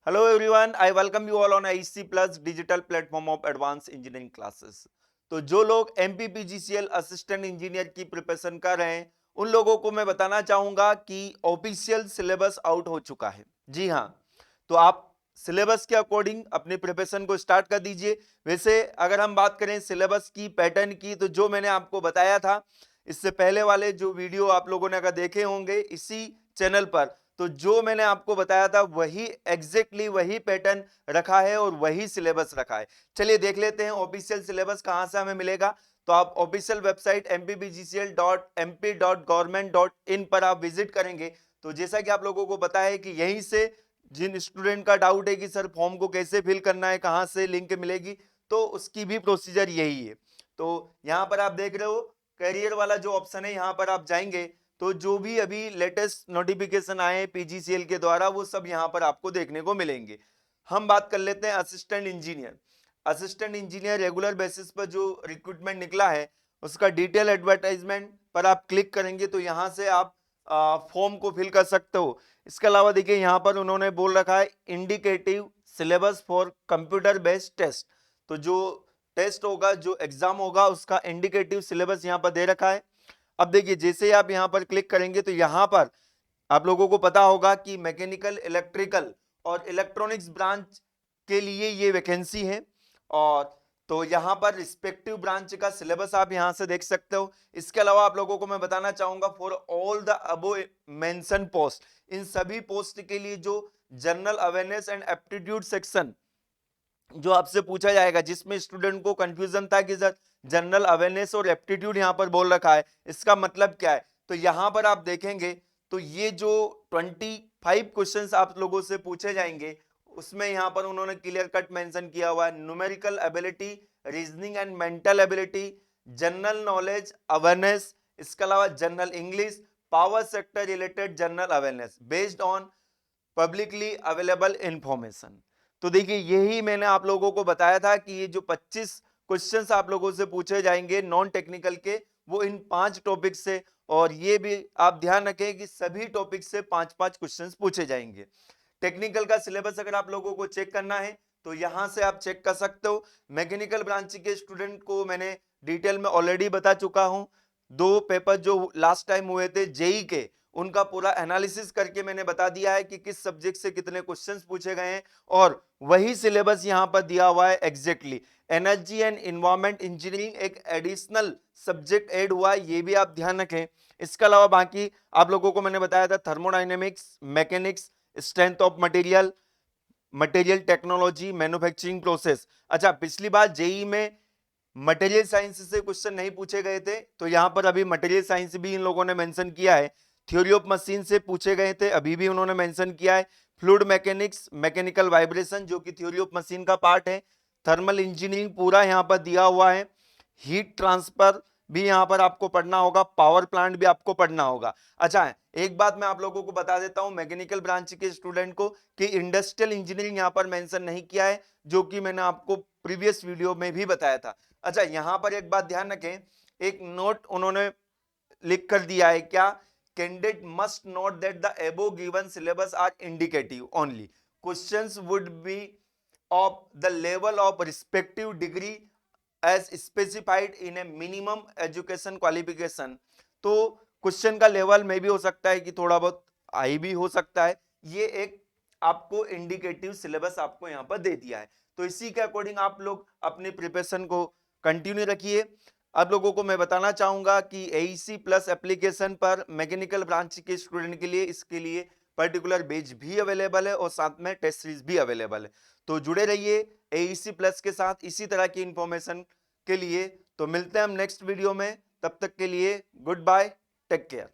Hello everyone, I welcome you all on IC Plus digital platform of advanced engineering classes. तो जो लोग MPPGCL assistant engineer की preparation कर रहे हैं उन लोगों को मैं बताना चाहूंगा कि ऑफिशियल सिलेबस आउट हो चुका है। जी हाँ, तो आप सिलेबस के अकॉर्डिंग अपनी प्रिपरेशन को स्टार्ट कर दीजिए। वैसे अगर हम बात करें सिलेबस की, पैटर्न की, तो जो मैंने आपको बताया था इससे पहले वाले जो वीडियो आप लोगों ने अगर देखे होंगे इसी चैनल पर, तो जो मैंने आपको बताया था वही एग्जैक्टली वही पैटर्न रखा है और वही सिलेबस रखा है। चलिए देख लेते हैं ऑफिशियल सिलेबस कहां से हमें मिलेगा। तो आप ऑफिशियल वेबसाइट mpbgcl.mp.government.in पर आप विजिट करेंगे तो जैसा कि आप लोगों को पता है कि यहीं से जिन स्टूडेंट का डाउट है कि सर फॉर्म को कैसे फिल करना है, कहां से लिंक मिलेगी, तो उसकी भी प्रोसीजर यही है। तो यहां पर आप देख रहे हो करियर वाला जो ऑप्शन है, यहां पर आप जाएंगे तो जो भी अभी लेटेस्ट नोटिफिकेशन आए पीजीसीएल के द्वारा वो सब यहां पर आपको देखने को मिलेंगे। हम बात कर लेते हैं assistant engineer. Assistant engineer regular basis पर जो रिक्रूटमेंट निकला है उसका डिटेल एडवर्टाइजमेंट पर आप क्लिक करेंगे तो यहां से आप फॉर्म को फिल कर सकते हो। इसके अलावा देखिए यहां पर उन्होंने बोल रखा है indicative syllabus for computer based test. तो जो टेस्ट होगा, जो एग्जाम होगा, उसका इंडिकेटिव सिलेबस यहां पर दे रखा है। अब देखिए जैसे आप यहां पर क्लिक करेंगे तो यहां पर आप लोगों को पता होगा कि मैकेनिकल, इलेक्ट्रिकल और इलेक्ट्रॉनिक्स ब्रांच के लिए ये वैकेंसी है। और तो यहां पर रिस्पेक्टिव ब्रांच का सिलेबस आप यहां से देख सकते हो। इसके अलावा आप लोगों को मैं बताना चाहूंगा for all the above mention post, इन सभी पोस्ट के लिए जो general awareness and aptitude section जो आपसे पूछा जाएगा, जिसमें स्टूडेंट को कंफ्यूजन था कि सर जनरल अवेयरनेस और एप्टीट्यूड यहां पर बोल रखा है, इसका मतलब क्या है। तो यहां पर आप देखेंगे तो ये जो 25 क्वेश्चंस आप लोगों से पूछे जाएंगे उसमें यहां पर उन्होंने क्लियर कट मेंशन किया हुआ है numerical ability, reasoning and mental ability, general knowledge awareness, इसके अलावा general English, power sector related general awareness based on publicly available information. तो देखिए यही मैंने आप लोगों को बताया था कि ये जो 25 क्वेश्चंस आप लोगों से पूछे जाएंगे नॉन टेक्निकल के, वो इन 5 टॉपिक से, और ये भी आप ध्यान रखें कि सभी टॉपिक से 5-5 क्वेश्चंस पूछे जाएंगे। टेक्निकल का सिलेबस अगर आप लोगों को चेक करना है तो यहां से आप चेक कर सकते हो। मैकेनिकल ब्रांच के स्टूडेंट को मैंने डिटेल में ऑलरेडी बता चुका हूं। 2 पेपर जो लास्ट टाइम हुए थे जेई के, उनका पूरा एनालिसिस करके मैंने बता दिया है कि किस सब्जेक्ट से कितने क्वेश्चंस पूछे गए हैं, और वही सिलेबस यहां पर दिया हुआ है exactly. Energy and environment engineering एक एडिशनल सब्जेक्ट ऐड हुआ है, ये भी आप ध्यान रखें। इसके अलावा बाकी आप लोगों को मैंने बताया था thermodynamics, mechanics, strength of material, material technology, manufacturing process. अच्छा, पिछली बार जेई में मटेरियल साइंस से क्वेश्चन नहीं पूछे गए थे, तो यहां पर अभी मटेरियल साइंस भी इन लोगों ने मेंशन किया है। थ्योरी ऑफ मशीन से पूछे गए थे, अभी भी उन्होंने मेंशन किया है। फ्लूइड मैकेनिक्स, मैकेनिकल वाइब्रेशन जो कि थ्योरी ऑफ मशीन का पार्ट है। थर्मल इंजीनियरिंग पूरा यहां पर दिया हुआ है। हीट ट्रांसफर भी यहां पर आपको पढ़ना होगा, पावर प्लांट भी आपको पढ़ना होगा। अच्छा, एक बात मैं आप लोगों को बता देता हूं मैकेनिकल ब्रांच के स्टूडेंट को कि इंडस्ट्रियल इंजीनियरिंग यहां पर मेंशन नहीं किया है, जो कि मैंने आपको प्रीवियस वीडियो में भी बताया था। अच्छा, यहां पर एक बात ध्यान रखें, एक नोट उन्होंने लिख कर दिया है क्या, candidate must note that the above given syllabus are indicative only, questions would be of the level of respective degree as specified in a minimum education qualification. तो क्वेश्चन का लेवल में भी हो सकता है कि थोड़ा बहुत हाई भी हो सकता है। ये एक आपको इंडिकेटिव सिलेबस आपको यहां पर दे दिया है, तो इसी के अकॉर्डिंग आप लोग अपने प्रिपरेशन को कंटिन्यू रखिए। आप लोगों को मैं बताना चाहूंगा कि एईसी प्लस एप्लीकेशन पर मैकेनिकल ब्रांच के स्टूडेंट के लिए, इसके लिए पर्टिकुलर बैच भी अवेलेबल है और साथ में टेस्ट सीरीज भी अवेलेबल है। तो जुड़े रहिए एईसी प्लस के साथ इसी तरह की इंफॉर्मेशन के लिए। तो मिलते हैं हम नेक्स्ट वीडियो में, तब तक के लिए गुड बाय, टेक केयर।